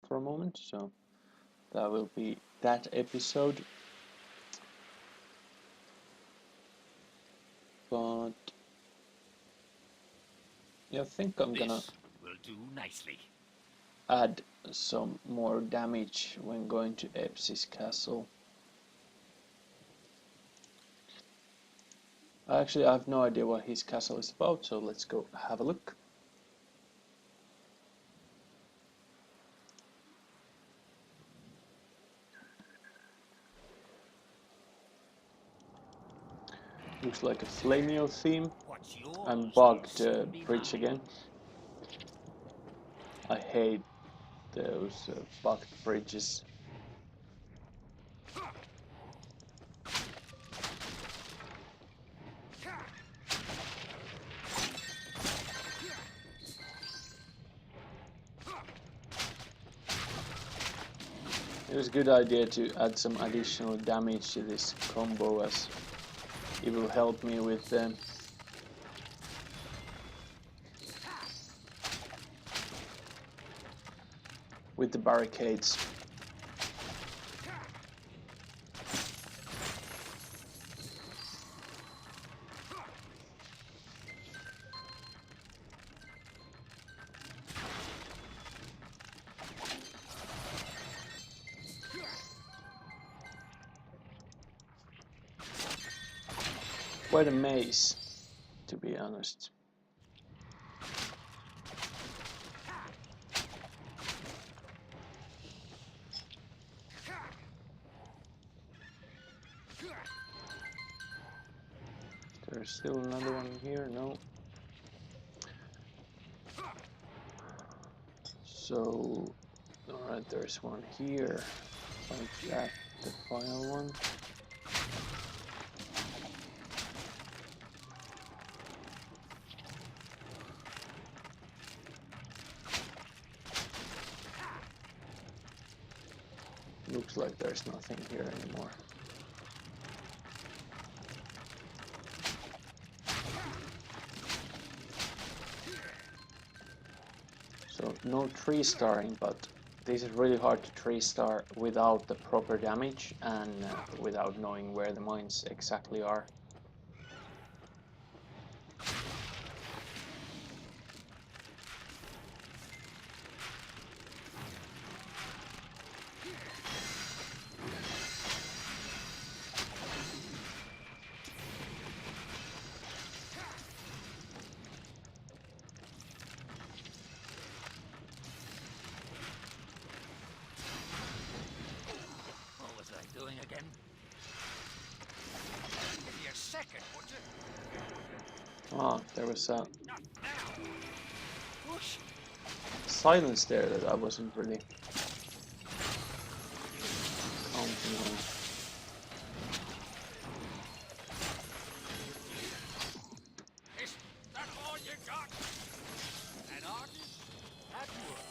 for a moment, so that will be that episode. But yeah, I think I'm gonna will do nicely. Add some more damage when going to Epsis castle. Actually, I have no idea what his castle is about, so let's go have a look. Looks like a Flamio theme. I'm bugged bridge again. I hate those bugged bridges. It was a good idea to add some additional damage to this combo, as it will help me with the barricades. Quite a maze, to be honest. There's still another one here, no. So, alright, there's one here, like that, the final one. Looks like there's nothing here anymore. So no 3-starring, but this is really hard to 3-star without the proper damage and without knowing where the mines exactly are. Again. Give me a second, would you? Ah, there was a silence there that I wasn't really counting on. Is that all you got? An artist at work.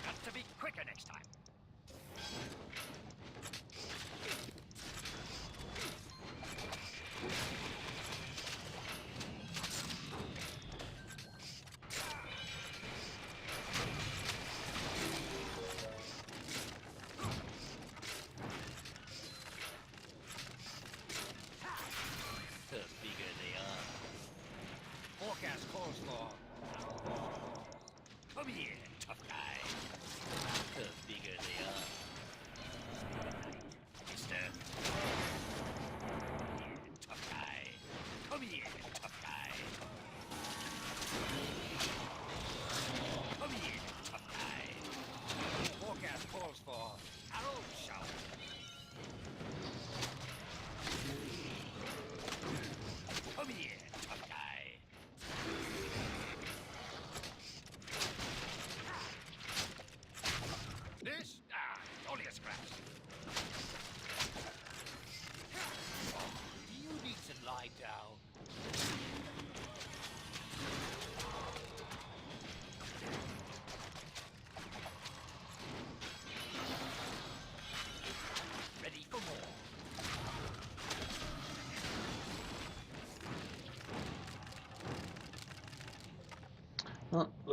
Got to be quicker next time.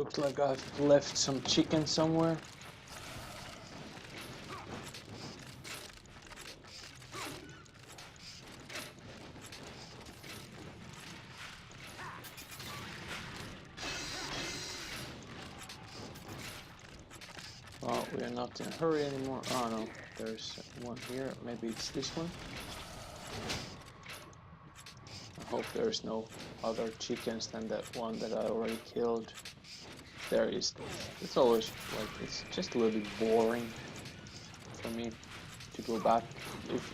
Looks like I've left some chicken somewhere. Well, we are not in a hurry anymore. Oh no, there's one here. Maybe it's this one. I hope there's no other chickens than that one that I already killed. There is. It's always like, it's just a little bit boring for me to go back.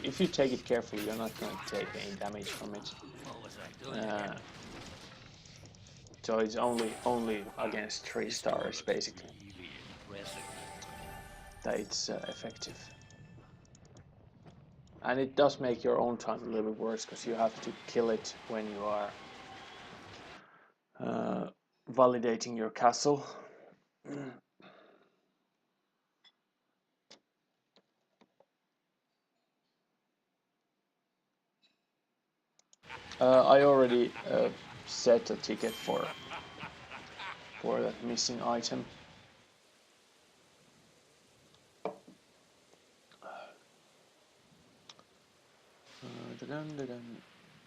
If you take it carefully, you're not going to take any damage from it. So it's only against 3 stars basically that it's effective. And it does make your own time a little bit worse because you have to kill it when you are validating your castle. I already set a ticket for that missing item.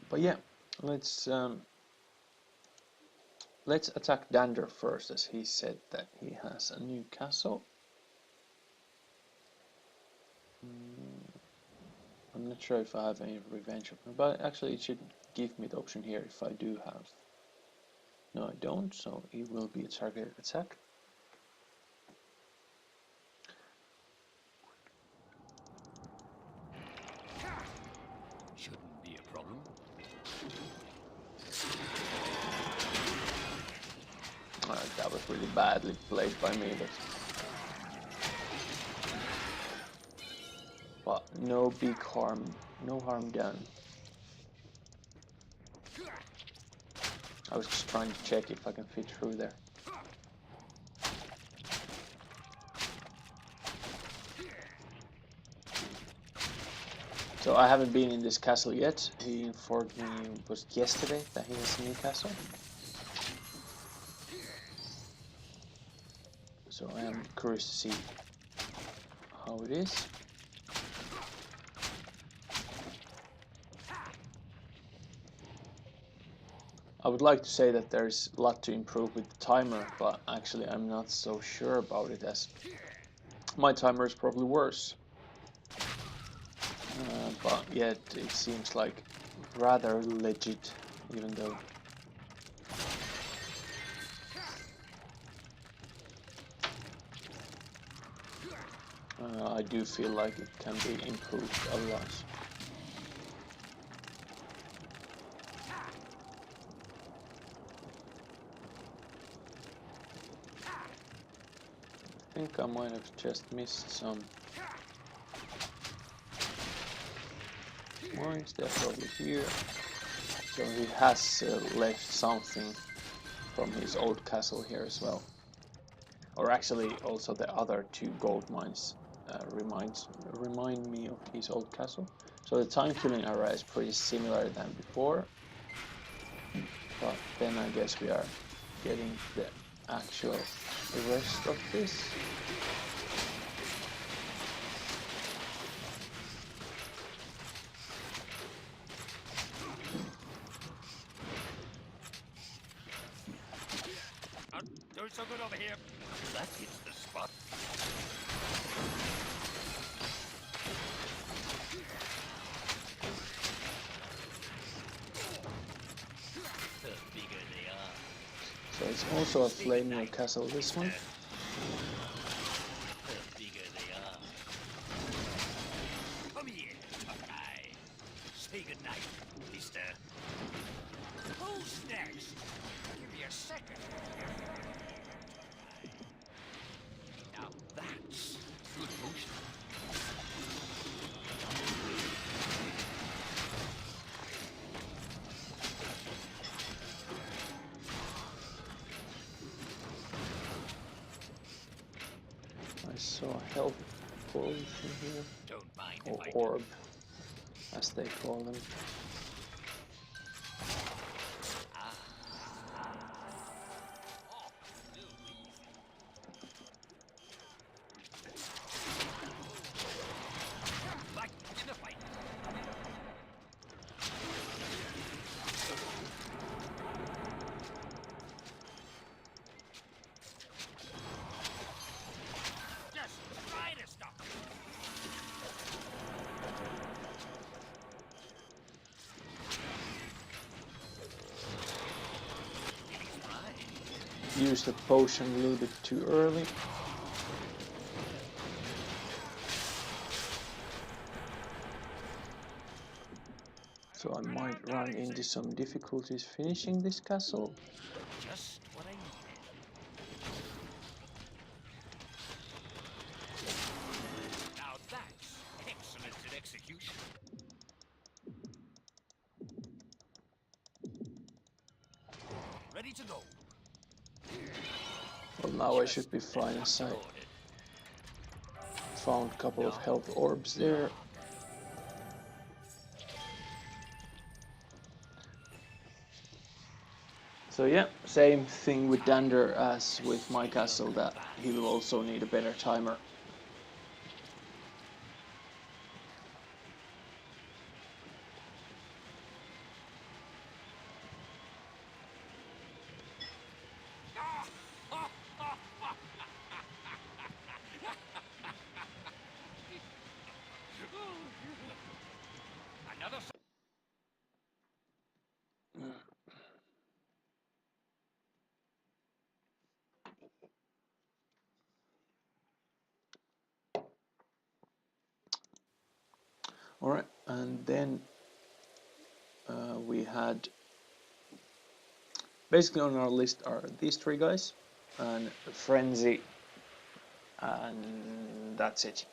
But yeah, let's attack Dander first, as he said that he has a new castle. I'm not sure if I have any revenge, but actually it should give me the option here if I do have. No, I don't, so it will be a targeted attack. Shouldn't be a problem. That was really badly played by me, but no big harm, no harm done. I was just trying to check if I can fit through there. So I haven't been in this castle yet. He informed me it was yesterday that he has a new castle. So I am curious to see how it is. I would like to say that there's a lot to improve with the timer, but actually I'm not so sure about it, as my timer is probably worse. But yet it seems like rather legit, even though I do feel like it can be improved a lot. I think I might have just missed some mines. They're probably here. So he has left something from his old castle here as well. Or actually also the other 2 gold mines remind me of his old castle. So the time killing area is pretty similar than before. But then I guess we are getting the actual rest of this. Doing so good over here. That hits the spot. The bigger they are. So it's also a flaming castle, this one. The bigger they are. Come here, Buckeye. Say goodnight, mister. Who's next? Give me a second. Now that's good motion. I saw a health potion here, Don't mind or if I orb, as they call them. Oh, new used the potion a little bit too early. So I might run into some difficulties finishing this castle. Just what I needed. Now that's excellent in execution. Ready to go. Well, now I should be fine as I found a couple of health orbs there. So yeah, same thing with Dander as with my castle, that he will also need a better timer. Another. Alright, and then we had, basically on our list are these three guys, and Frenzy, and that's it.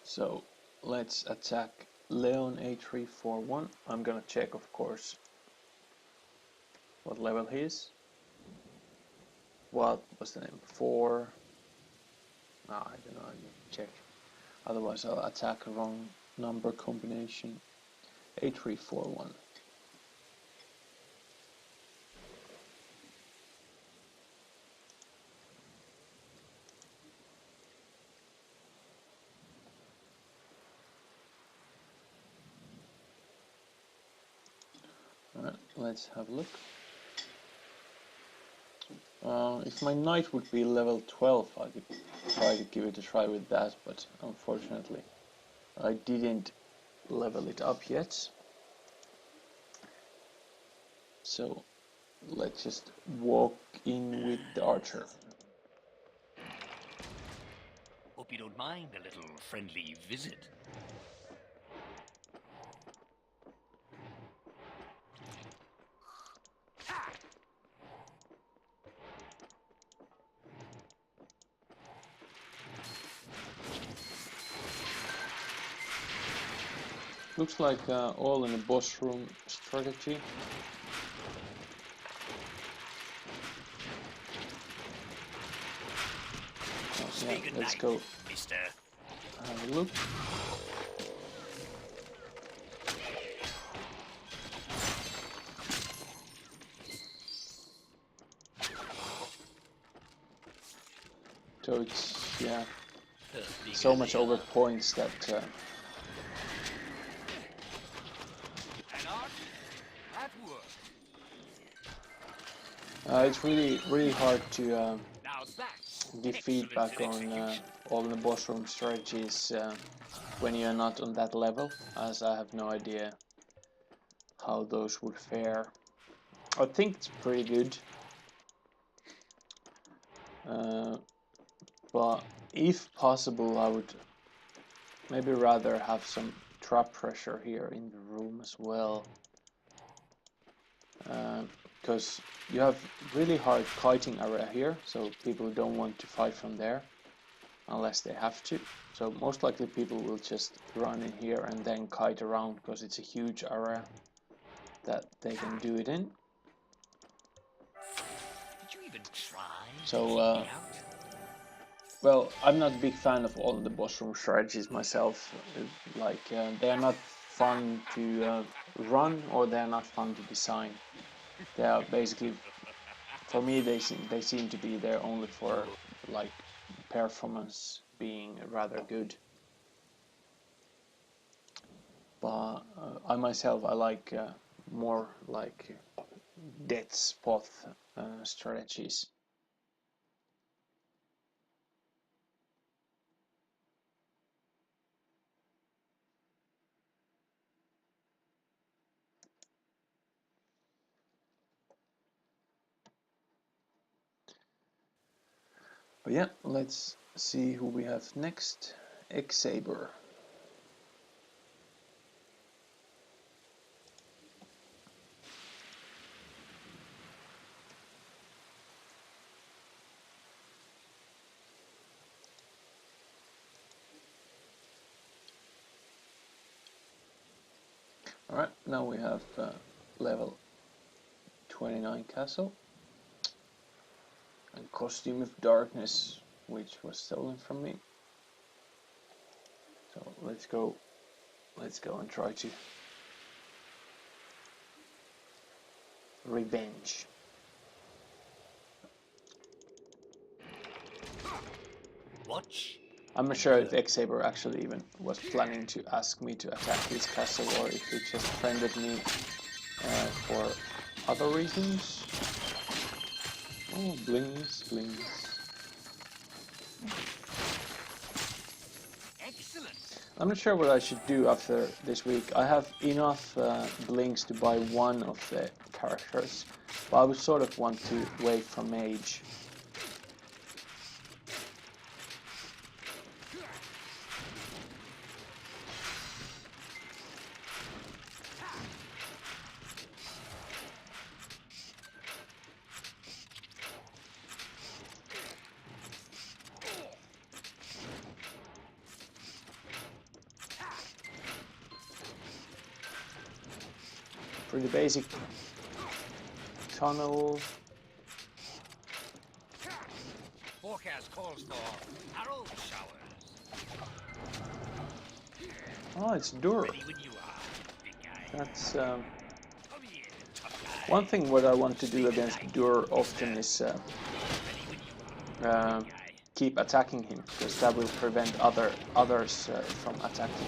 So let's attack Leon A341. I'm gonna check, of course, what level he is. What was the name? 4. No, I don't know, I need to check. Otherwise I'll attack a wrong number combination. A341. Alright, let's have a look. If my knight would be level 12, I could try to give it a try with that, but unfortunately I didn't level it up yet. So let's just walk in with the archer. Hope you don't mind a little friendly visit. Looks like all in the boss room strategy. Oh, yeah, let's go Mister. have a look. So it's, yeah, so much over points that it's really hard to give feedback on all the boss room strategies when you're not on that level, as I have no idea how those would fare. I think it's pretty good, but if possible I would maybe rather have some trap pressure here in the room as well, because you have really hard kiting area here, so people don't want to fight from there unless they have to. So most likely people will just run in here and then kite around, because it's a huge area that they can do it in. Did you even try? So well, I'm not a big fan of all the boss room strategies myself. Like they are not fun to run, or they are not fun to design. They are basically, for me, they seem to be there only for like performance being rather good. But I myself, I like more like death spot strategies. But yeah, let's see who we have next. X-Saber. Alright, now we have level 29 castle. And Costume of Darkness, which was stolen from me. So let's go and try to revenge. Watch. I'm not sure if X-Saber actually even was planning to ask me to attack his castle or if he just friended me for other reasons. Oh, blings, blings. Excellent. I'm not sure what I should do after this week. I have enough blinks to buy one of the characters, but I would sort of want to wait for Mage. Pretty basic tunnel. Forecast calls for arrow showers. Oh, it's Dur. Ready when you are, big guy. That's Come here, tough guy. one thing what I want to do against Dur often is Ready when you are, big guy. keep attacking him, because that will prevent others from attacking.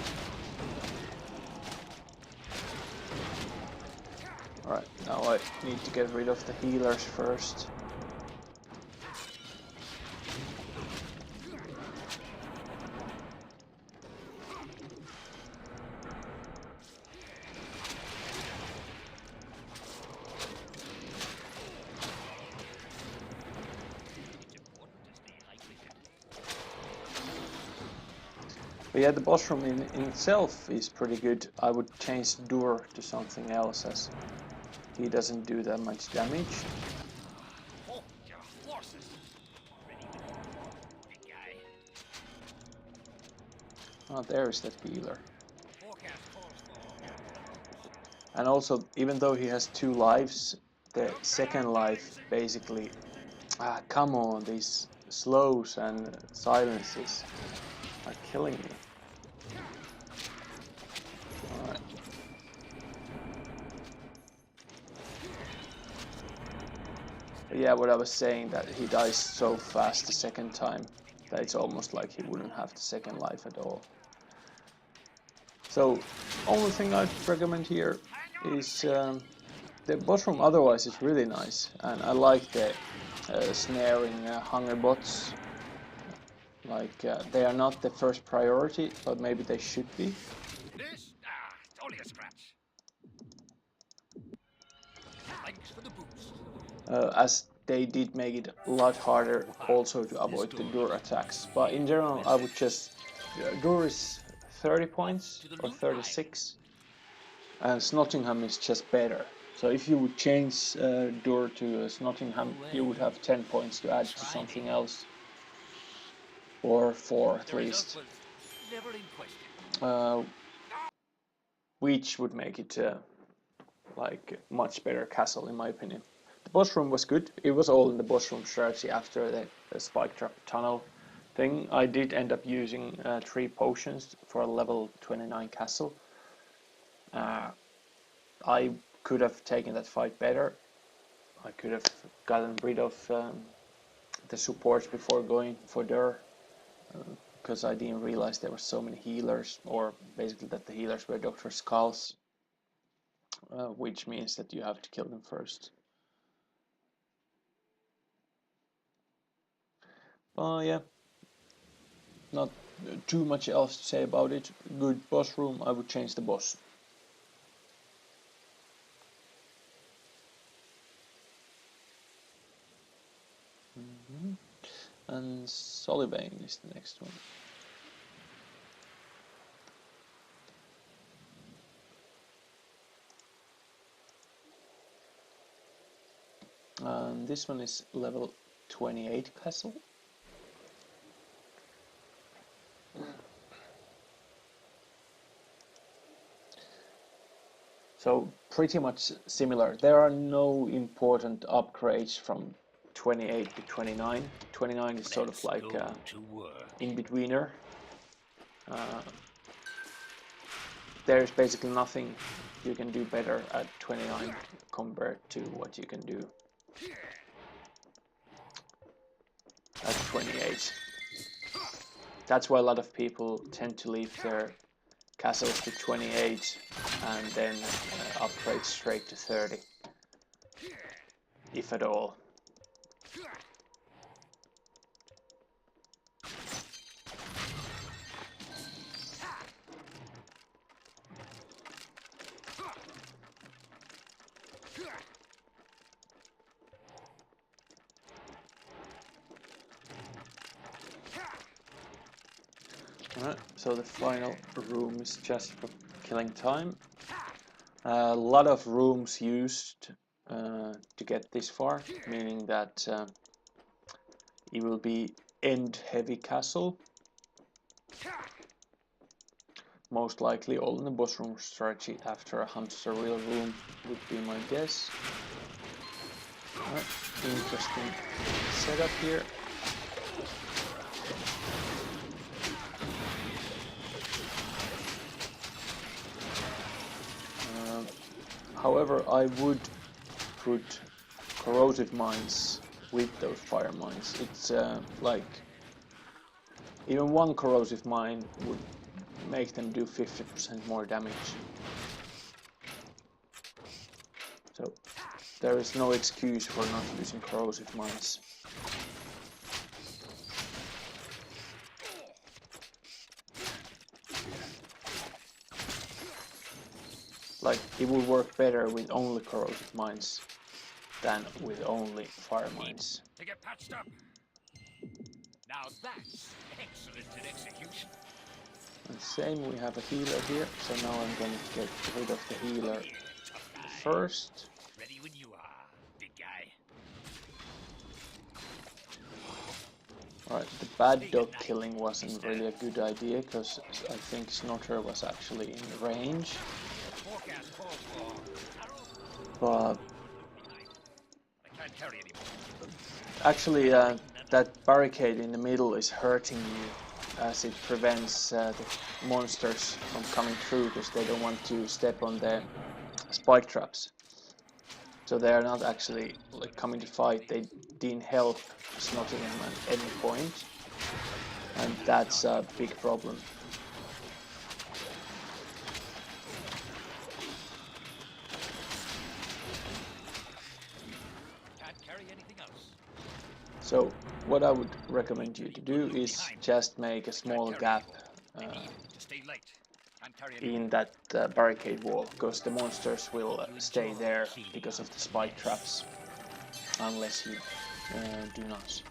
Alright, now I need to get rid of the healers first. But yeah, the boss room in itself is pretty good. I would change Dur to something else, as he doesn't do that much damage. Hold your horses. Ready when you are, big guy. Oh, there's that healer. Forecast calls for. And also, even though he has 2 lives, the second life basically... Ah, come on, these slows and silences are killing me. Alright. But yeah, what I was saying, that he dies so fast the second time that it's almost like he wouldn't have the second life at all. So, only thing I'd recommend here is the boss room otherwise is really nice, and I like the snaring hunger bots. Like, they are not the first priority, but maybe they should be. This? It's only a scratch. Thanks for the boost. As they did make it a lot harder also to avoid the Dur attacks. But in general, I would just... Dur is 30 points or 36, and Snottingham is just better. So if you would change Dur to Snottingham, you would have 10 points to add to something else. Or 4 at least. Never in question. Which would make it like much better castle in my opinion. The boss room was good. It was all in the boss room strategy after the spike tunnel thing. I did end up using 3 potions for a level 29 castle. I could have taken that fight better. I could have gotten rid of the supports before going for Dur, because I didn't realize there were so many healers, or basically that the healers were Dr. Skulls, which means that you have to kill them first. Yeah, not too much else to say about it. Good boss room. I would change the boss. and Solibane is the next one. And this one is level 28 castle. So pretty much similar. There are no important upgrades from 28 to 29. 29 is sort of like in-betweener. There's basically nothing you can do better at 29 compared to what you can do at 28. That's why a lot of people tend to leave their castles to 28 and then upgrade straight to 30, if at all. Alright, so the final room is just for killing time. A lot of rooms used to get this far, meaning that it will be end heavy castle. Most likely all in the boss room strategy after a hamster wheel room would be my guess. Alright, interesting setup here. However, I would put corrosive mines with those fire mines. It's like even one corrosive mine would make them do 50% more damage. So there is no excuse for not using corrosive mines. Like, it would work better with only corrosive mines than with only fire mines. To get patched up. Now that's excellent in execution. And same, we have a healer here, so now I'm going to get rid of the healer first. Ready when you are, big guy. Alright, the bad dog killing wasn't really a good idea, because I think Snotter was actually in range. But actually that barricade in the middle is hurting you, as it prevents the monsters from coming through, because they don't want to step on the spike traps. So they are not actually like coming to fight, they didn't help Snottingham at any point, and that's a big problem. So what I would recommend you to do is just make a small gap in that barricade wall, because the monsters will stay there because of the spike traps, unless you do not.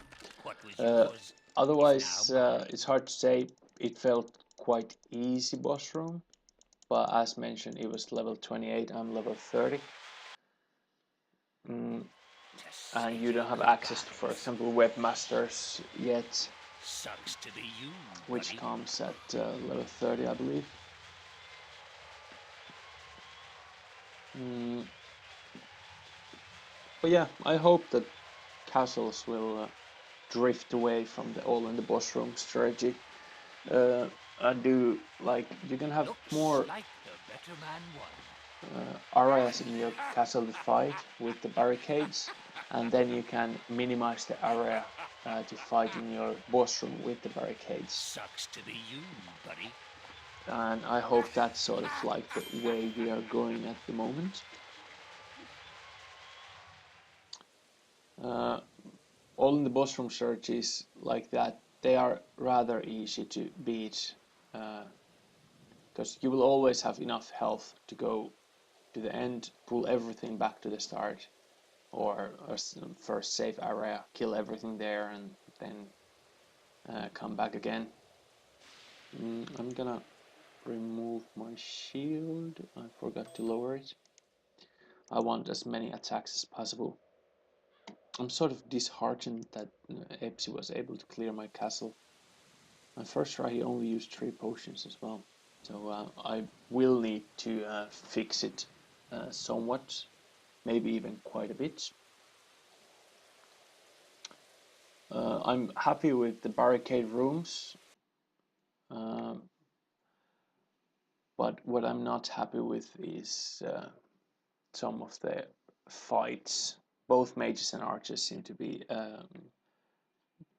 Otherwise, it's hard to say. It felt quite easy boss room, but as mentioned, it was level 28, I'm level 30. And you don't have access to, for example, webmasters yet, which comes at level 30, I believe. But yeah, I hope that castles will drift away from the all in the boss room strategy. I do like you can have more areas in your castle to fight with the barricades, and then you can minimize the area to fight in your boss room with the barricades. Sucks to be you, buddy. And I hope that's sort of like the way we are going at the moment. All in the boss room strategies like that, they are rather easy to beat, because you will always have enough health to go to the end, pull everything back to the start, or first save area, kill everything there, and then come back again. I'm gonna remove my shield. I forgot to lower it. I want as many attacks as possible. I'm sort of disheartened that Epsi was able to clear my castle. On first try he only used 3 potions as well. So I will need to fix it somewhat, maybe even quite a bit. I'm happy with the barricade rooms, but what I'm not happy with is some of the fights. Both mages and archers seem to be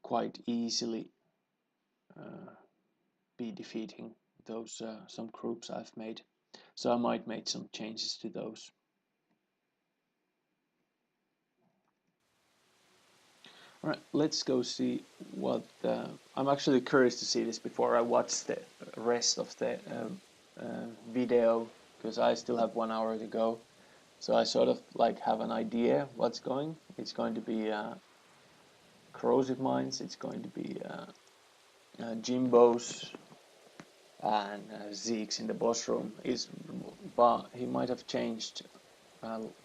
quite easily be defeating those some groups I've made. So I might make some changes to those. Alright, let's go see what... I'm actually curious to see this before I watch the rest of the video, because I still have 1 hour to go. So I sort of like have an idea what's going. It's going to be corrosive mines, it's going to be Jimbos, and Zeke's in the boss room. But he might have changed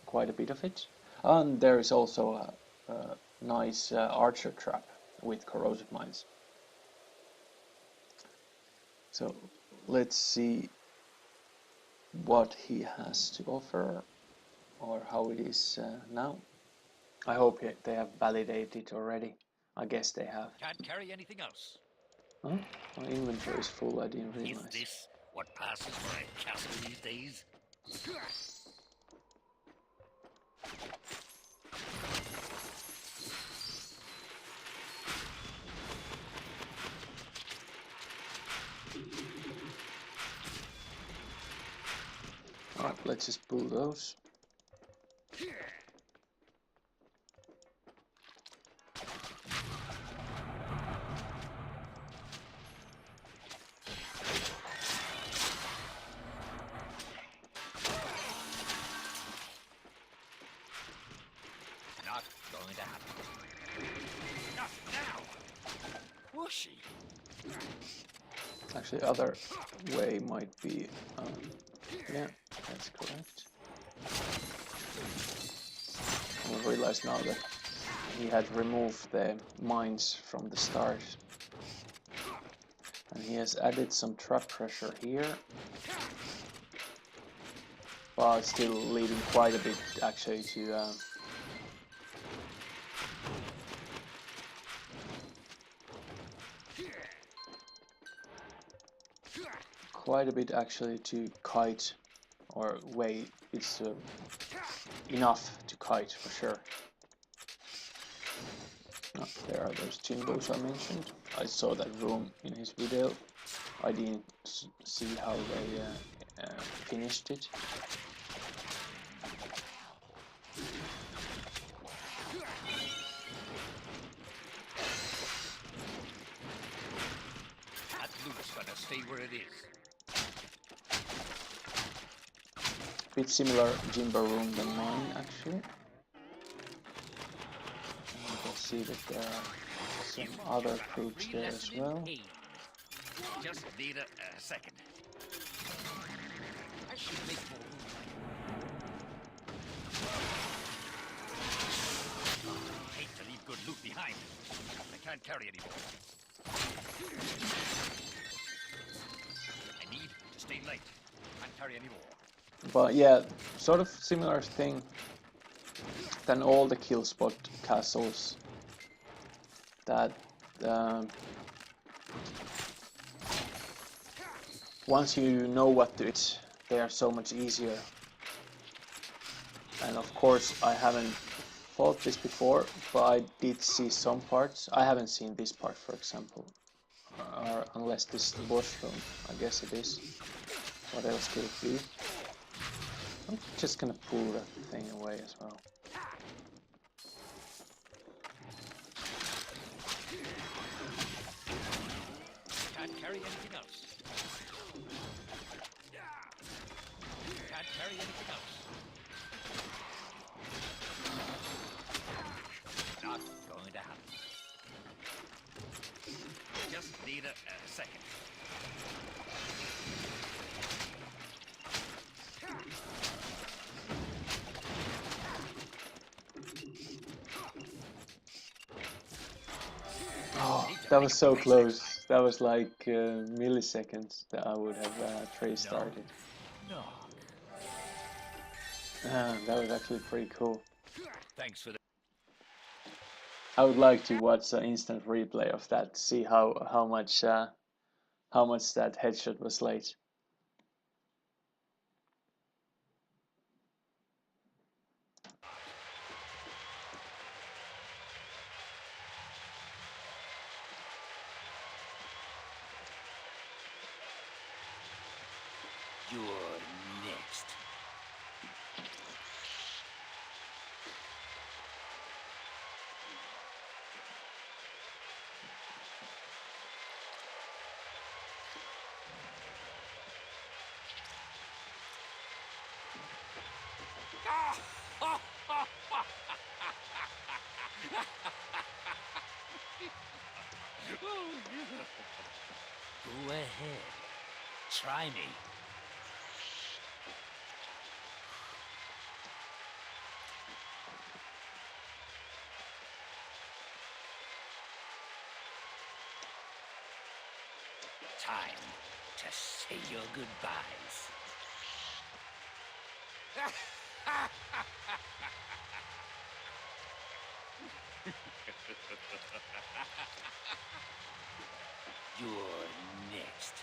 quite a bit of it. And there is also a nice archer trap with corrosive mines. So let's see what he has to offer, or how it is now. I hope they have validated already. I guess they have. Can't carry anything else. Oh, my inventory is full, I didn't realize. Is this what passes for a castle these days? Alright, let's just pull those. Not going to happen. Not now! Was she? Actually, other way might be... yeah, that's correct. I realized now that he had removed the mines from the start. And he has added some trap pressure here. But still leaving quite a bit actually to... quite a bit actually to kite, or wait, it's enough to kite for sure. Oh, there are those Jimbos I mentioned. I saw that room in his video. I didn't see how they finished it. That loot's gonna stay where it is. Bit similar Jimbo room than mine actually. You can see that there are some other groups there as well. Just need a second. I should make more room. Hate to leave good loot behind. I can't carry anymore. I need to stay light. Can't carry anymore. But yeah, sort of similar thing than all the kill spot castles, that once you know what to do, they are so much easier. And of course I haven't fought this before, but I did see some parts. I haven't seen this part, for example, or unless this is the boss room. I guess it is. What else could it be? I'm just gonna pull that thing away as well. Can't carry anything else. Can't carry anything else. Not going to happen. second. Oh, Need to that make was a so brace next close. time. That was like milliseconds that I would have trace No. started. Knock. That was actually pretty cool. Thanks for the... I would like to watch an instant replay of that to see how much that headshot was late. You're next. Go ahead. Try me. Time to say your goodbyes. You're next.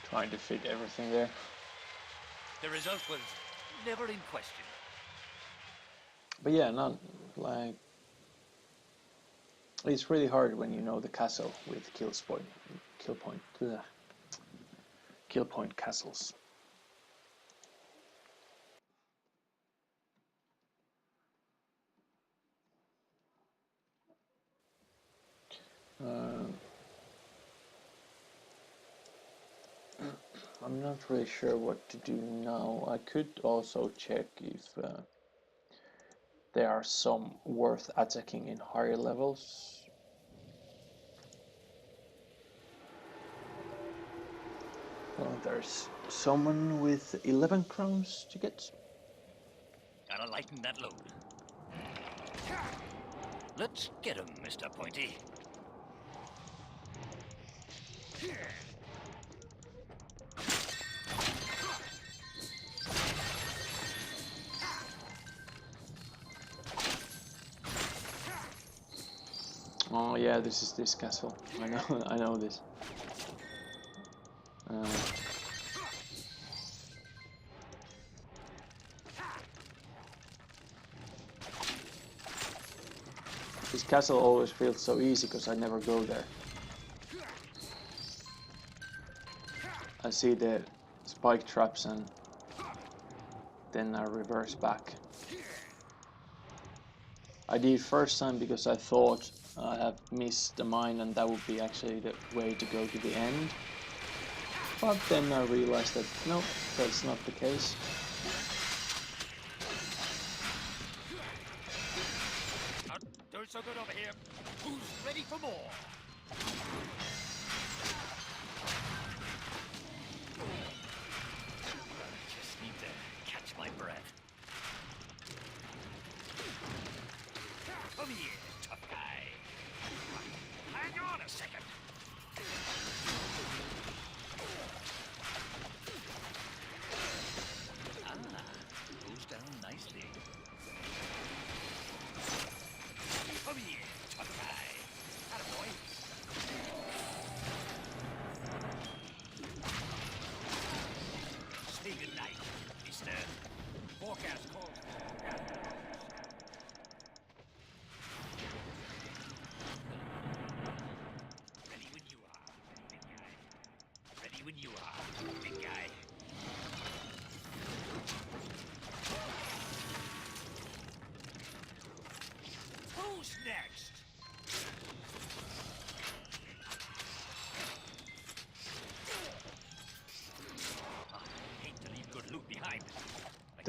Trying to fit everything there. The result was never in question. But yeah, not like it's really hard when you know the castle with kill point castles. I'm not really sure what to do now. I could also check if there are some worth attacking in higher levels. Well, there's someone with 11 crowns to get. Gotta lighten that load. Let's get him, Mr. Pointy. Oh yeah, this is this castle. I know, I know this. This castle always feels so easy because I never go there. I see the spike traps and then I reverse back. I did first time because I thought I have missed the mine and that would be actually the way to go to the end. But then I realized that no, that's not the case. Not doing so good over here. Who's ready for more? Just need to catch my breath. Come here, tough guy. Hang on a second. Goes down nicely. Come here, tough guy. Attaboy.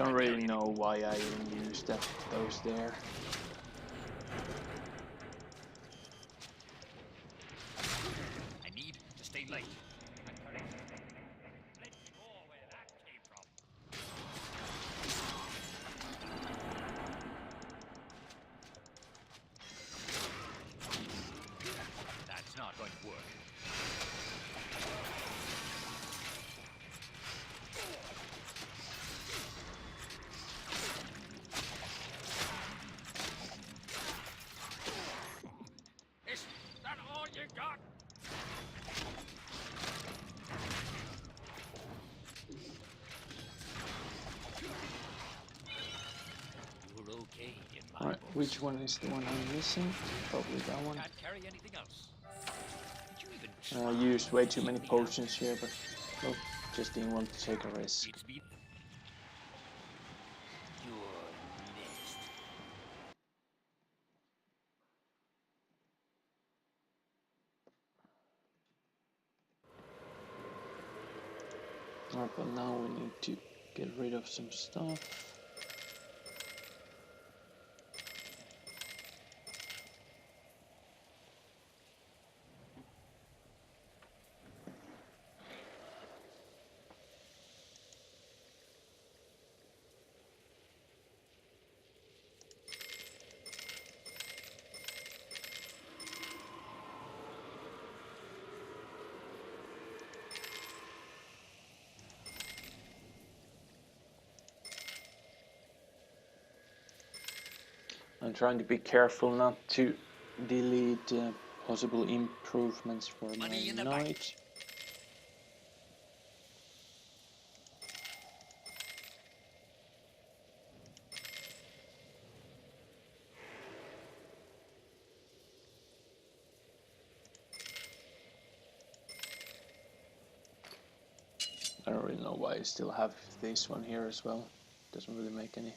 don't really know why I even used those there. I need to stay light. Let's go where that came from. That's not going to work. Is that all you got? You're okay in my Alright, books. which one is the one I'm missing? Probably that one. Can't carry anything else. Did you even I try used way too to many keep me out? potions here, but well, just didn't want to take a risk. It's been... You're next. Alright, but now we need to get rid of some stuff. I'm trying to be careful not to delete possible improvements for Money my in the bank. knight. I don't really know why I still have this one here as well. Doesn't really make any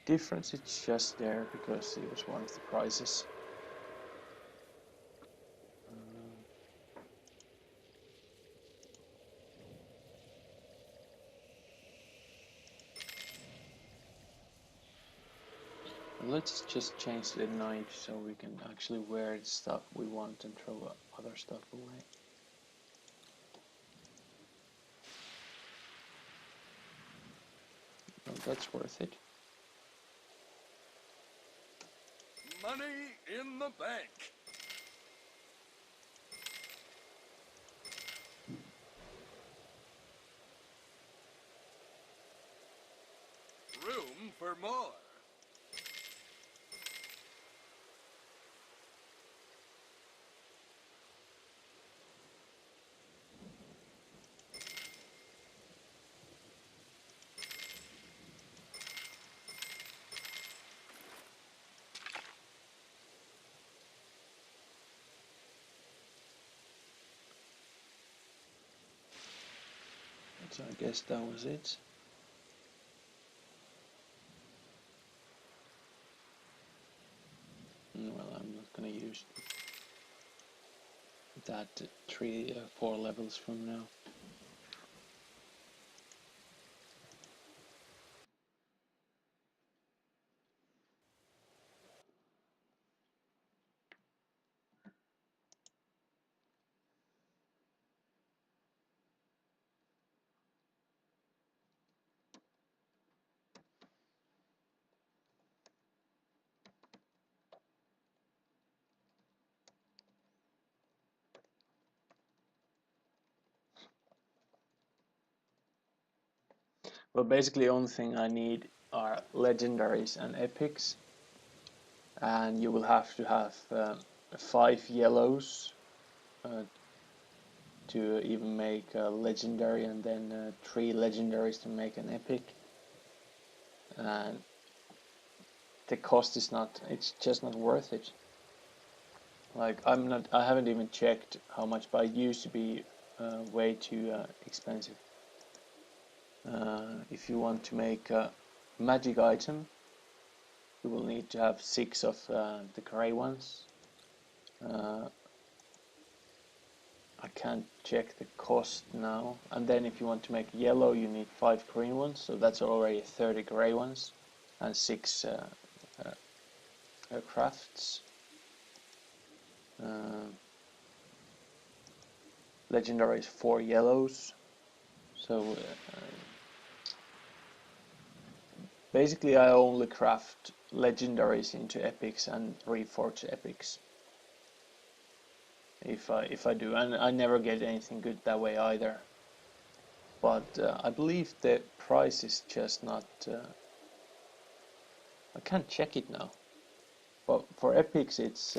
difference, it's just there because it was one of the prizes. Let's just change the knight so we can actually wear the stuff we want and throw other stuff away. Well, that's worth it. Money in the bank. Room for more. So I guess that was it. Well, I'm not gonna use that 4 levels from now. Well, basically, the only thing I need are legendaries and epics, and you will have to have 5 yellows to even make a legendary, and then 3 legendaries to make an epic. And the cost is it's just not worth it. Like, I haven't even checked how much, but it used to be way too expensive. If you want to make a magic item, you will need to have 6 of the gray ones. I can't check the cost now. And then if you want to make yellow, you need 5 green ones, so that's already 30 grey ones and 6 crafts. Legendary is 4 yellows. So basically I only craft legendaries into epics and reforge epics. If I do, and I never get anything good that way either. But I believe the price is just not. I can't check it now. But for epics, it's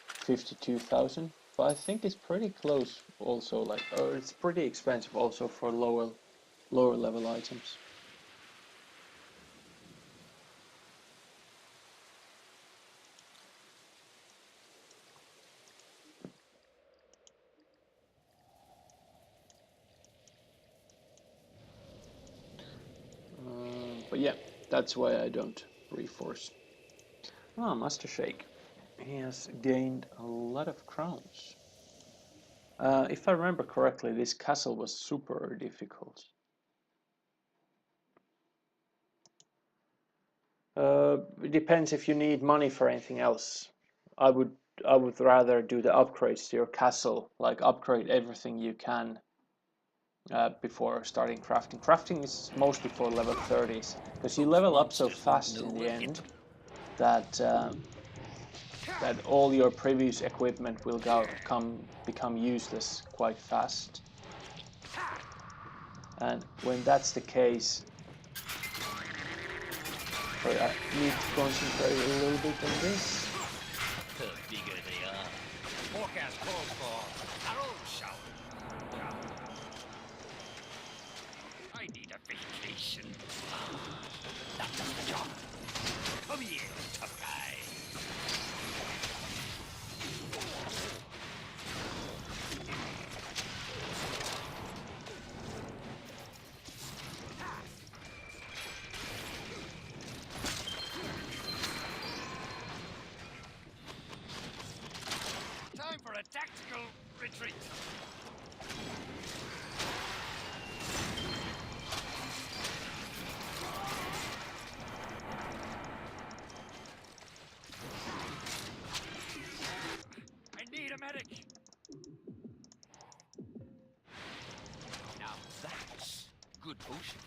52,000. But I think it's pretty close. Also, like, or it's pretty expensive also for lower level items. But yeah, that's why I don't reforce. Ah, Master Shake. He has gained a lot of crowns. If I remember correctly, this castle was super difficult. It depends if you need money for anything else. I would rather do the upgrades to your castle, like upgrade everything you can before starting crafting. Crafting is mostly for level 30s because you level up so fast in the end that that all your previous equipment will become useless quite fast. And when that's the case, sorry, I need to concentrate a little bit on this. The bigger they are. Forecast calls for arrow shower. I need a vacation. That does the job. Come here, tough guy. Time for a tactical retreat. I need a medic. Now that's good potion.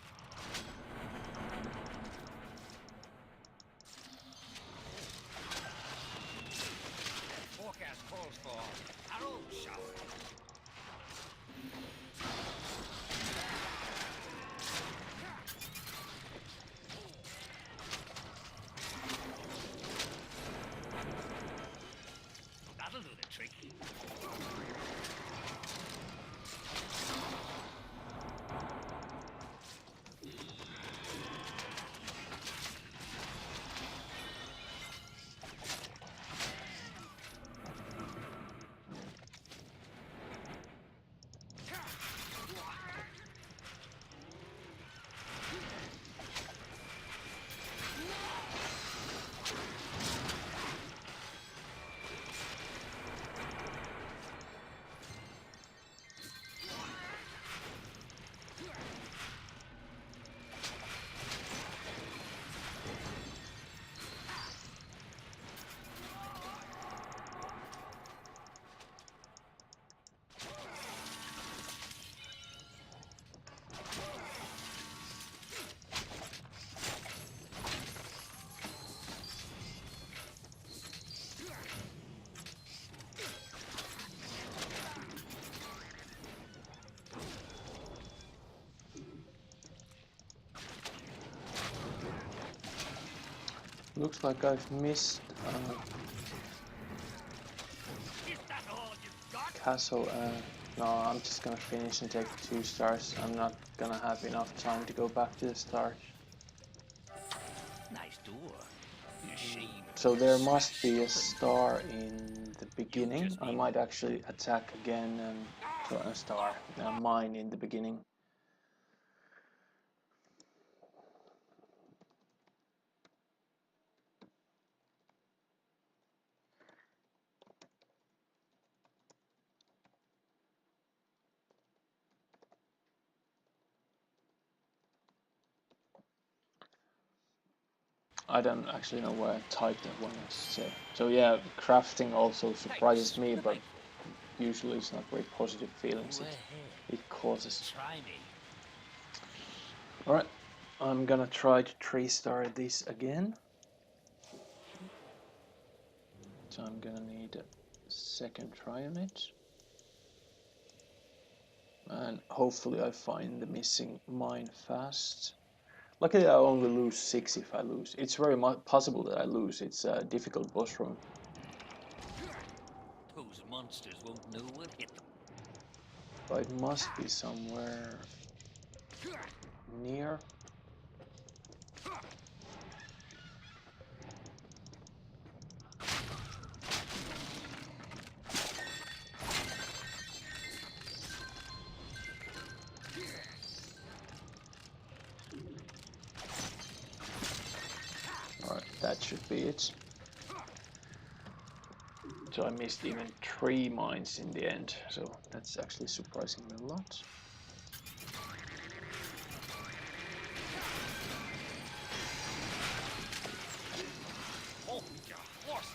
Forecast calls for arrow shower. That'll do the trick. Looks like I've missed Is that all you've got? castle. No, I'm just gonna finish and take the 2 stars. I'm not gonna have enough time to go back to the start. Nice door. Shame. So there must be a star in the beginning. I might actually attack again and a star, a mine in the beginning. I don't actually know why I typed that one, I should say. So yeah, crafting also surprises me, but usually it's not very positive feelings it causes. Try me. Alright, I'm gonna try to 3-star this again. So I'm gonna need a second try on it. And hopefully I find the missing mine fast. Luckily I only lose 6 if I lose. It's very possible that I lose. It's a difficult boss room. Those monsters won't know what hit them. But it must be somewhere near. Alright, that should be it. So I missed even 3 mines in the end, so that's actually surprising me a lot. Oh, you horses!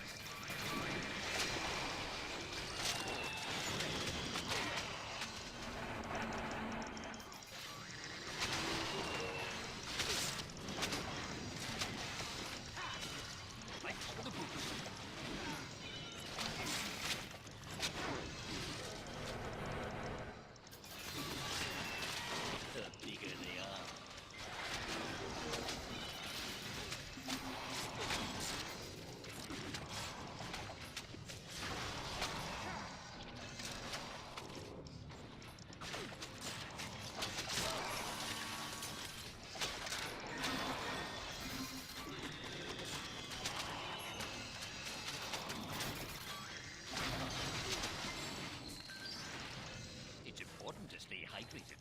Thanks for the boost. The bigger they are. It's important to stay hydrated.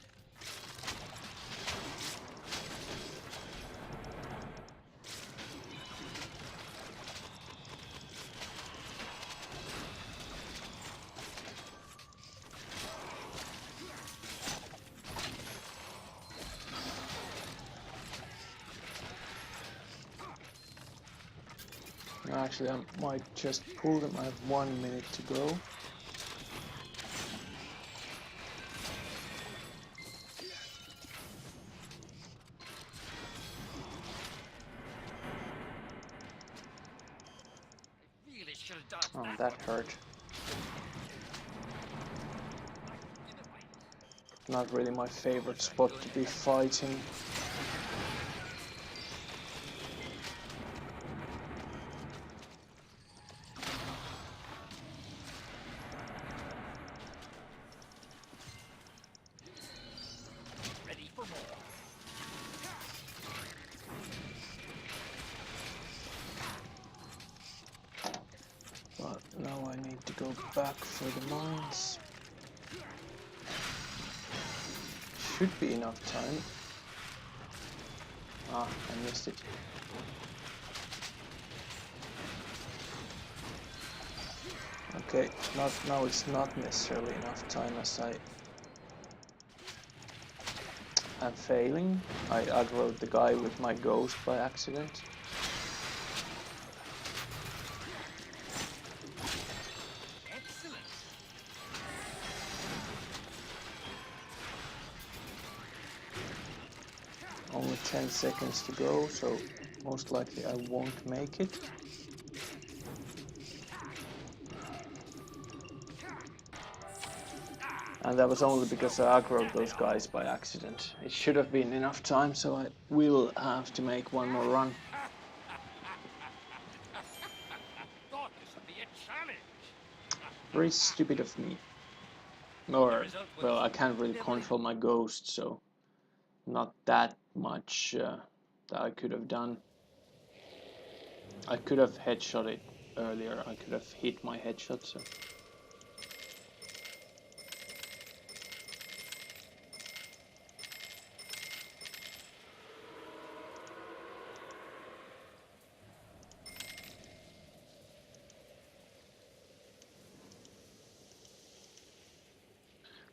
Actually, I might just pull them. I have 1 minute to go. Really should have done Oh, that. that hurt. Not really my favorite spot to be fighting. Ready for more. But now I need to go back for the mines. Should be enough time. Ah, I missed it. Okay, now it's not necessarily enough time as I am failing. I aggroed the guy with my ghost by accident. Excellent. Only 10 seconds to go, so most likely I won't make it. And that was only because I aggroed those guys by accident. It should have been enough time, so I will have to make one more run. Thought this would be a challenge. Very stupid of me. Or, well, I can't really control my ghost, so not that much that I could have done. I could have headshot it earlier. I could have hit my headshot, so...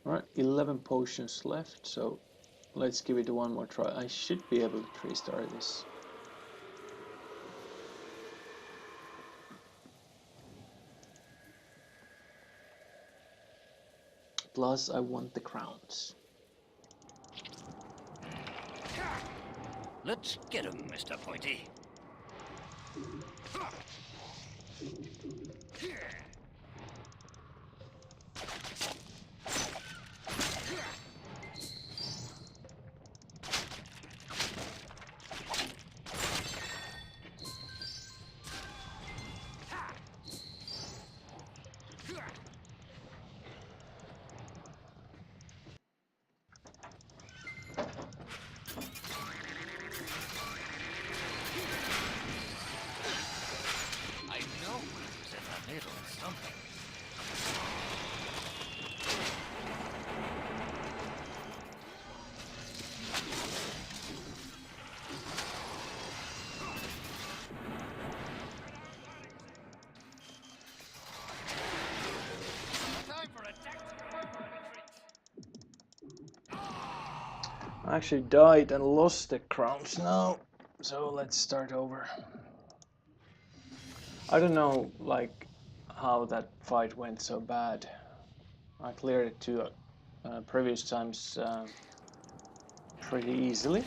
Alright, 11 potions left, so let's give it one more try. I should be able to 3-star this. Plus, I want the crowns. Let's get him, Mr. Pointy. I know he was in the middle of something. Time for a tactical retreat. I actually died and lost the crowns now, so let's start over. I don't know, like, how that fight went so bad. I cleared it two previous times pretty easily.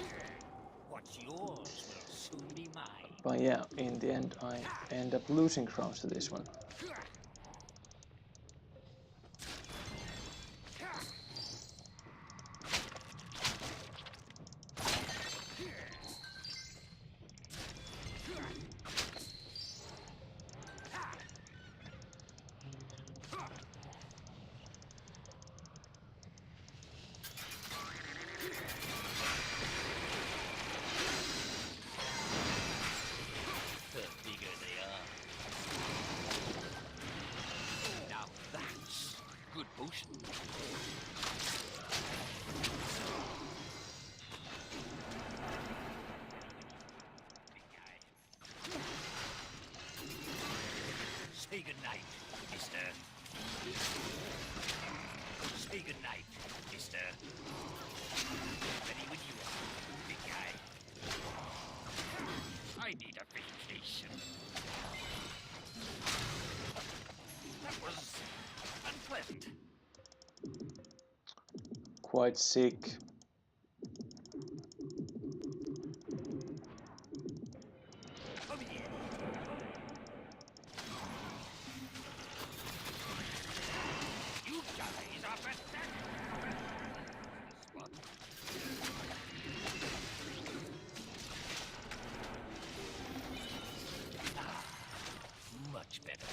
What's yours will soon be mine. But yeah, in the end I end up losing crowns to this one. The bigger they are. Now that's good potion. Big guy. Say goodnight, mister. Say goodnight, mister. Ready when you are, big guy. I need a vacation. That was unpleasant. Quite sick. Come here. You guys are pathetic. What? Ah, much better.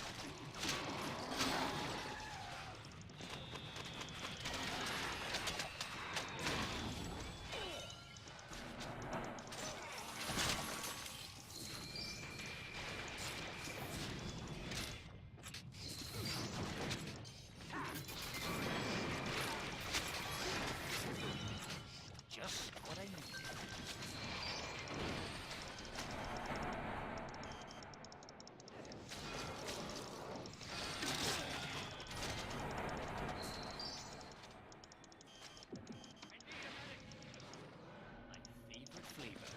Just what I needed. My favorite flavor.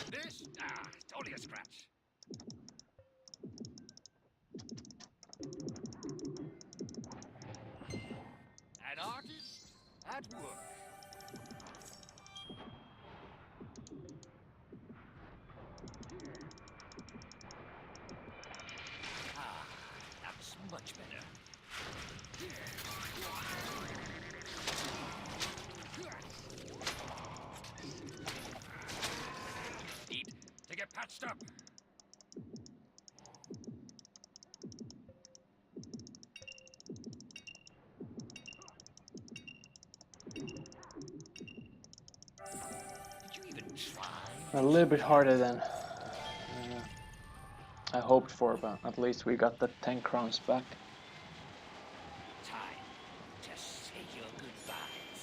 This? It's only a scratch. An artist at work. That's much better. Need to get patched up. Did you even try? A little bit harder than I hoped for, but at least we got the 10 crowns back. Time to say your goodbyes.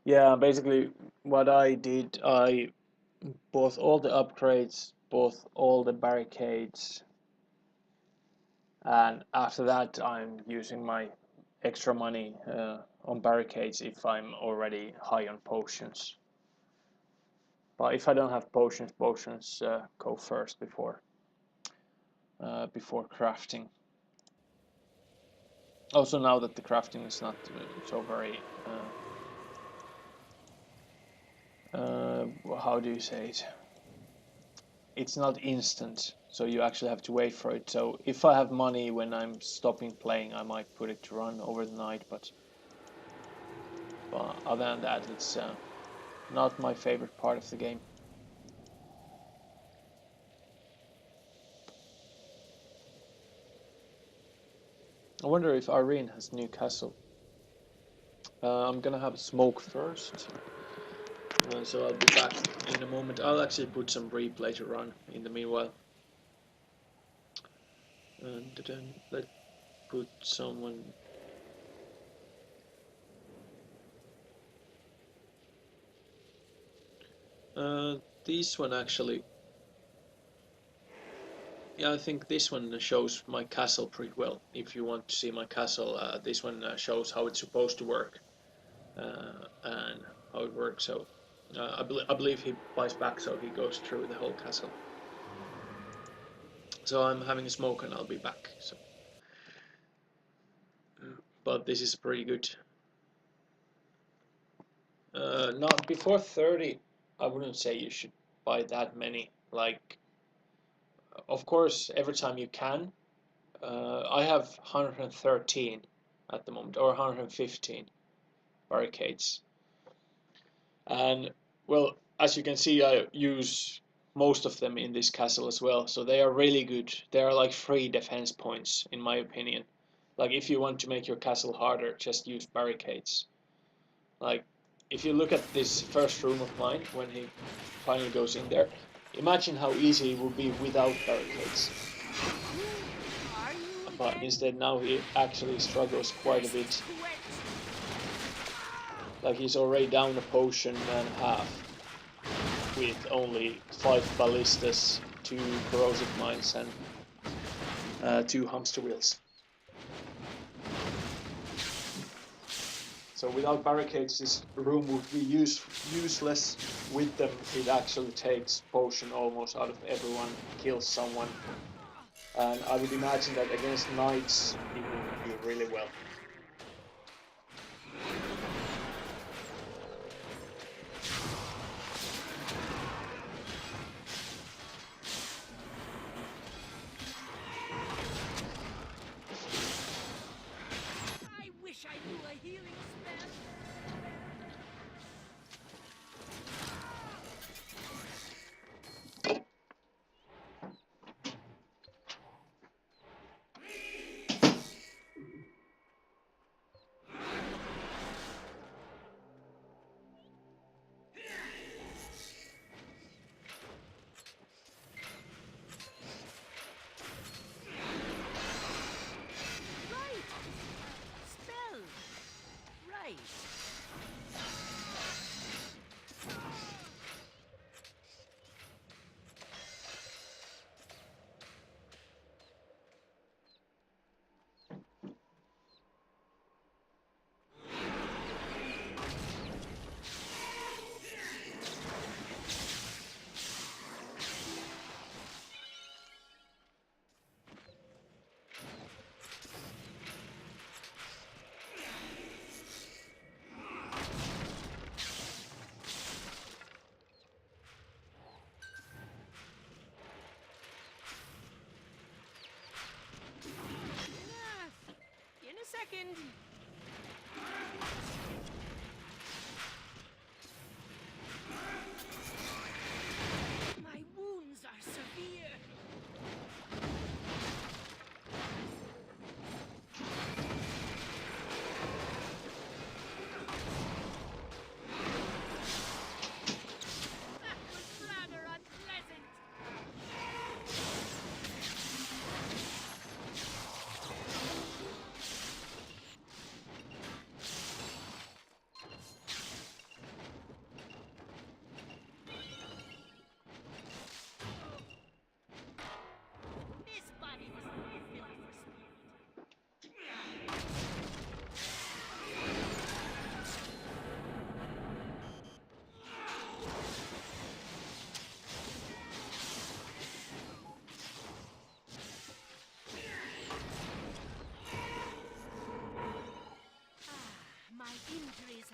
Yeah, basically what I did, I bought all the upgrades, bought all the barricades, and after that I'm using my extra money on barricades if I'm already high on potions. But if I don't have potions, potions go first before crafting. Also, now that the crafting is not so very how do you say it? It's not instant, so you actually have to wait for it. So if I have money when I'm stopping playing, I might put it to run over the night. But other than that, it's not my favorite part of the game. I wonder if Irene has new castle. I'm gonna have a smoke first, so I'll be back in a moment. I'll actually put some replay to run in the meanwhile. And then let's put someone. This one actually. Yeah, I think this one shows my castle pretty well. If you want to see my castle, this one shows how it's supposed to work and how it works. So I believe he buys back, so he goes through the whole castle. So I'm having a smoke and I'll be back. So, but this is pretty good. Not before 30. I wouldn't say you should buy that many. Like, of course, every time you can. I have 113 at the moment, or 115 barricades. And well, as you can see, I use most of them in this castle as well, so they are really good. They are like free defense points, in my opinion. Like, if you want to make your castle harder, just use barricades. Like, if you look at this first room of mine, when he finally goes in there, imagine how easy it would be without barricades. But instead now he actually struggles quite a bit. Like, he's already down a potion and a half with only 5 ballistas, 2 corrosive mines and 2 hamster wheels. So without barricades this room would be useless. With them it actually takes potion almost out of everyone, kills someone. And I would imagine that against knights it would do really well. I wish I knew a healing spell. Right. Spell. Right. In a second. My wounds are severe. That was rather unpleasant.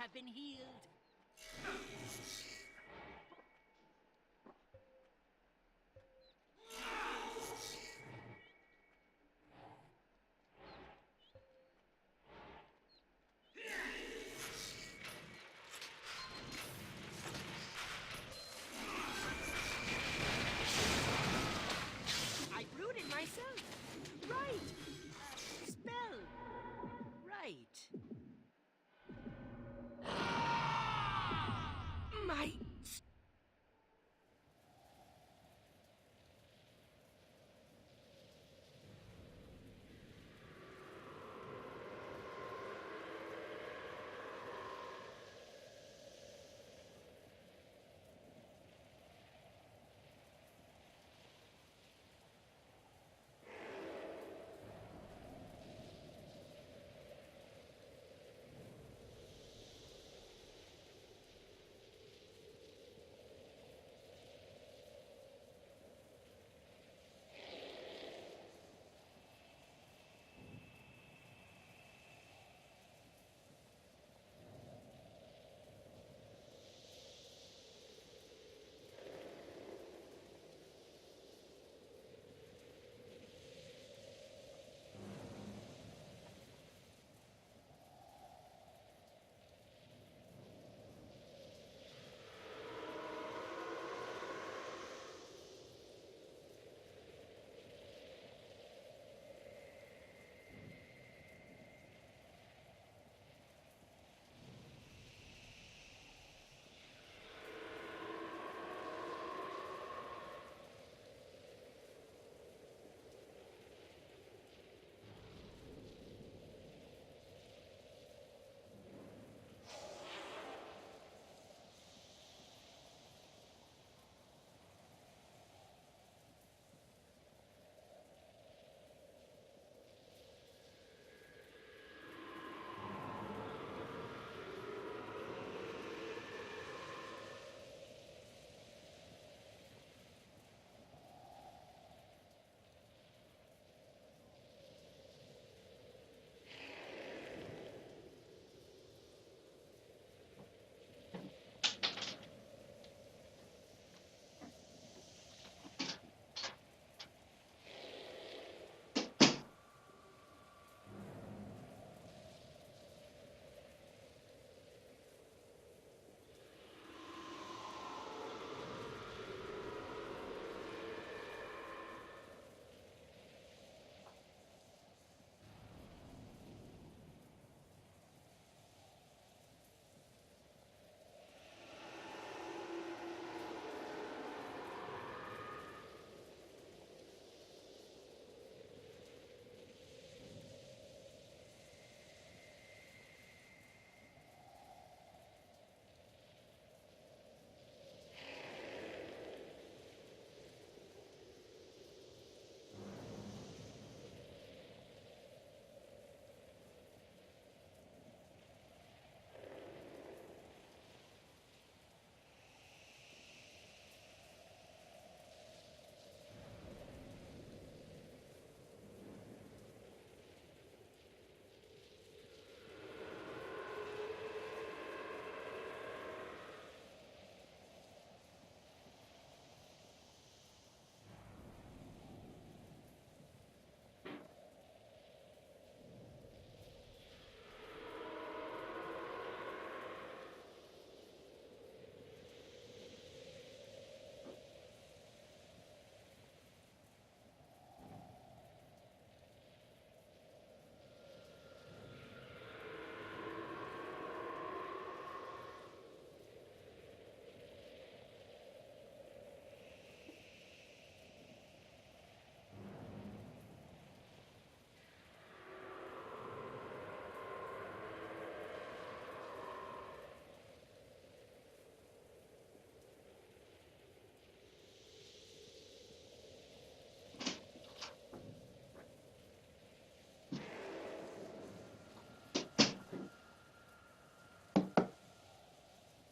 have been healed. I brewed it myself. Right. Spell. Right. My...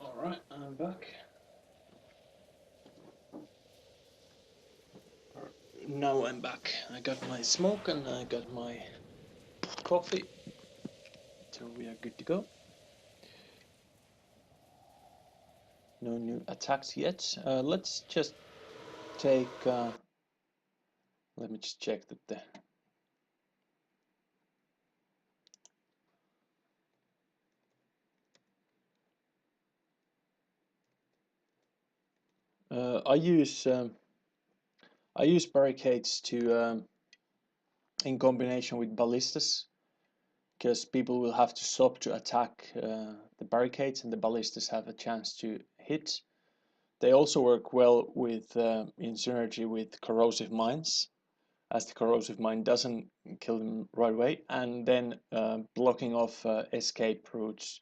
Alright, I'm back. Now I'm back. I got my smoke and I got my coffee, so we are good to go. No new attacks yet. Let's just take... let me just check that the... I use barricades to in combination with ballistas, because people will have to stop to attack the barricades, and the ballistas have a chance to hit. They also work well with in synergy with corrosive mines, as the corrosive mine doesn't kill them right away, and then blocking off escape routes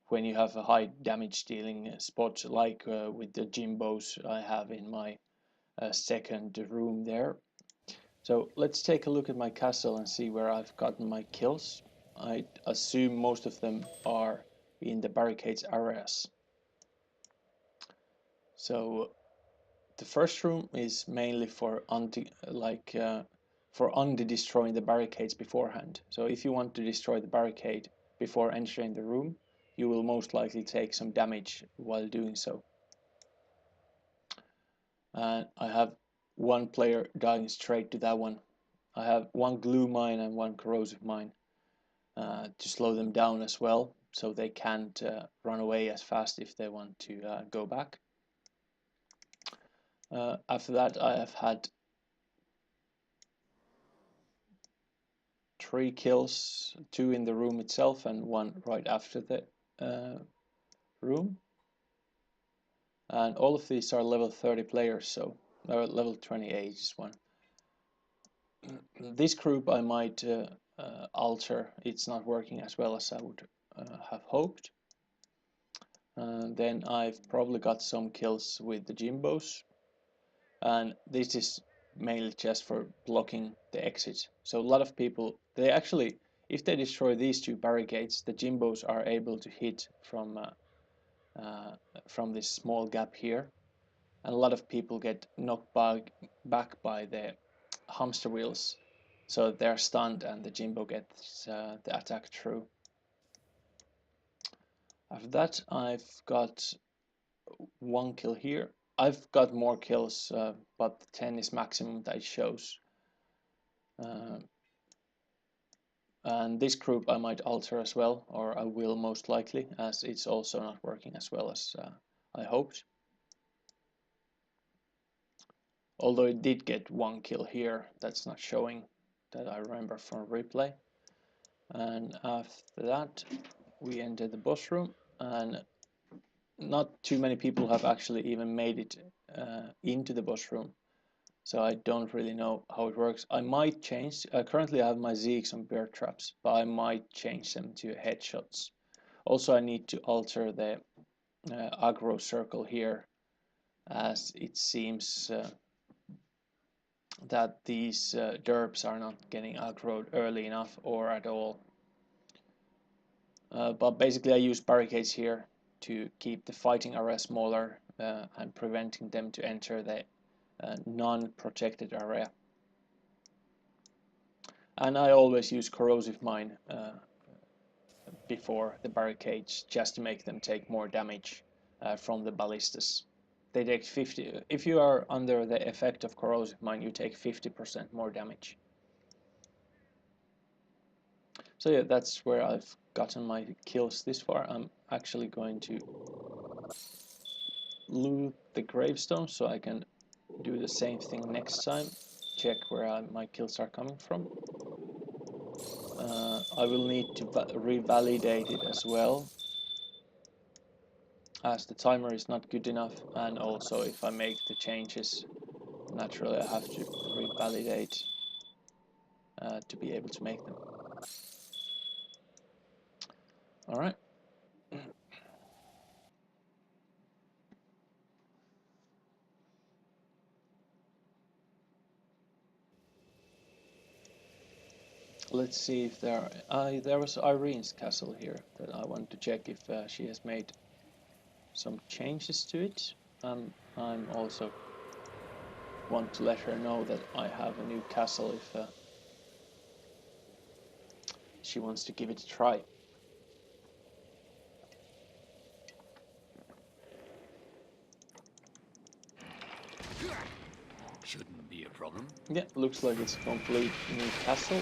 when you have a high damage dealing spot, like with the Jimbos I have in my second room there. So let's take a look at my castle and see where I've gotten my kills. I assume most of them are in the barricades areas. So the first room is mainly for destroying the barricades beforehand. So if you want to destroy the barricade before entering the room, you will most likely take some damage while doing so. And I have one player dying straight to that one. I have one glue mine and one corrosive mine to slow them down as well, so they can't run away as fast if they want to go back. After that, I have had 3 kills, 2 in the room itself and 1 right after the room. And all of these are level 30 players, so level 28 is one. This group I might alter. It's not working as well as I would have hoped. Then I've probably got some kills with the Jimbos, and this is mainly just for blocking the exit. So a lot of people, they actually, if they destroy these 2 barricades, the Jimbos are able to hit from this small gap here, and a lot of people get knocked back by the hamster wheels, so they're stunned and the Jimbo gets the attack through. After that, I've got 1 kill here. I've got more kills, but 10 is maximum that it shows. And this group I might alter as well, or I will most likely, as it's also not working as well as I hoped. Although it did get 1 kill here, that's not showing that I remember from replay. And after that, we enter the boss room, and not too many people have actually even made it into the boss room, so I don't really know how it works. I might change. Currently I have my Zeeks on bear traps, but I might change them to headshots. Also, I need to alter the aggro circle here, as it seems that these derps are not getting aggroed early enough or at all. But basically I use barricades here to keep the fighting area smaller and preventing them to enter the non-protected area. And I always use corrosive mine before the barricades, just to make them take more damage from the ballistas. They take 50. If you are under the effect of corrosive mine, you take 50% more damage. So yeah, that's where I've gotten my kills this far. I'm actually going to loot the gravestone so I can do the same thing next time. Check where my kills are coming from. I will need to revalidate it as well, as the timer is not good enough, and also if I make the changes, naturally I have to revalidate to be able to make them. Alright. Let's see if there was Irene's castle here that I want to check if she has made some changes to it. I'm also want to let her know that I have a new castle if she wants to give it a try. problem? Yeah, looks like it's a complete new castle.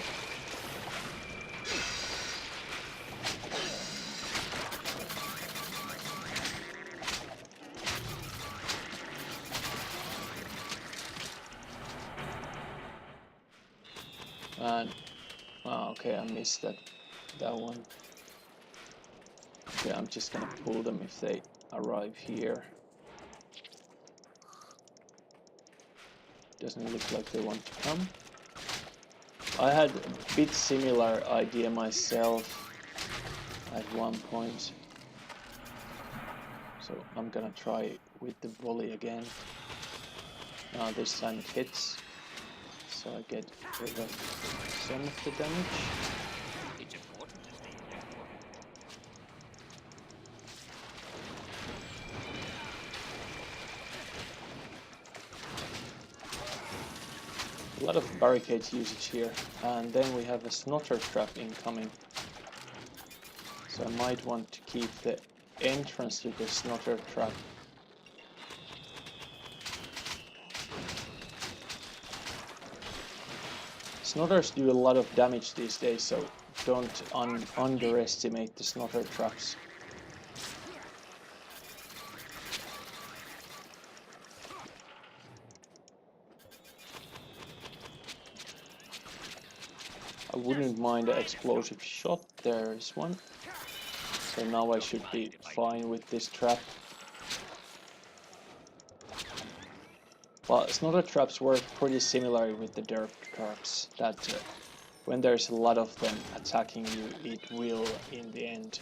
And okay, I missed that one. Okay, I'm just gonna pull them if they arrive here. Doesn't look like they want to come. I had a bit similar idea myself at one point. So I'm gonna try with the volley again. Now this time it hits. So I get rid of some of the damage. It's important to stay careful. A lot of barricades usage here. And then we have a snotter trap incoming. So I might want to keep the entrance to the snotter trap. Snotters do a lot of damage these days, so don't underestimate the snotter traps. I wouldn't mind an explosive shot. There is one. So now I should be fine with this trap. Well, snotter traps work pretty similar with the derp traps, that when there's a lot of them attacking you, it will in the end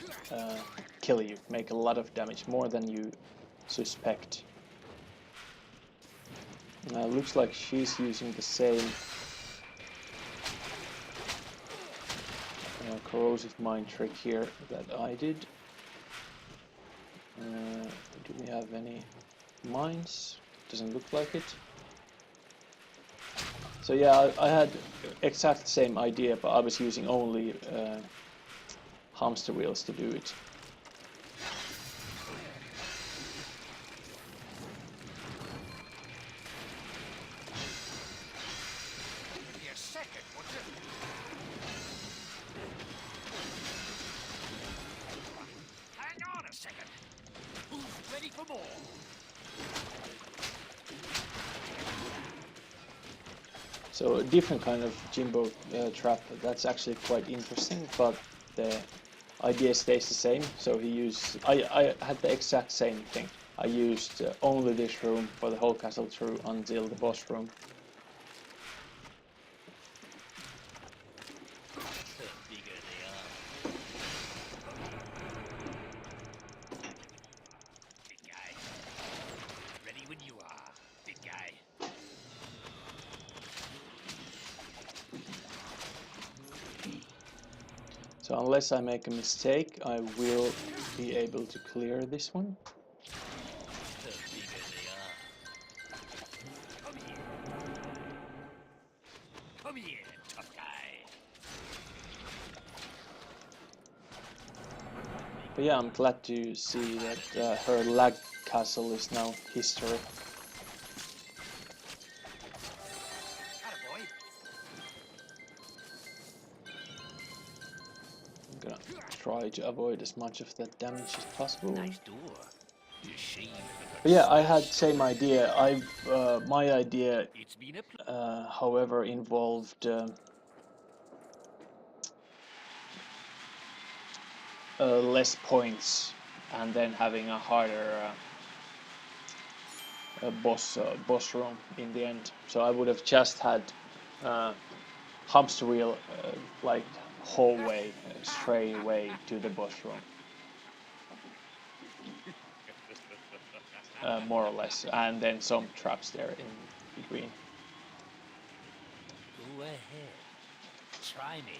kill you, make a lot of damage, more than you suspect. Looks like she's using the same corrosive mine trick here that I did. Do we have any mines? Doesn't look like it. So yeah, I had exact same idea, but I was using only hamster wheels to do it. Give me a second, would you? Hang on a second. Who's ready for more? So a different kind of Jimbo trap, that's actually quite interesting, but the idea stays the same. So I had the exact same thing. I used only this room for the whole castle through until the boss room. The bigger they are. Big guy. Ready when you are, big guy. So unless I make a mistake, I will be able to clear this one. The bigger they are. Come here. Come here, tough guy. But yeah, I'm glad to see that her lag castle is now history. Attaboy. I'm gonna try to avoid as much of that damage as possible. Nice door. Shame. But yeah, I had same idea. My idea, It's been a however, involved less points and then having a harder boss room in the end. So I would have just had hamster wheel like hallway straight away to the boss room. More or less, and then some traps there in between. Go ahead. Try me.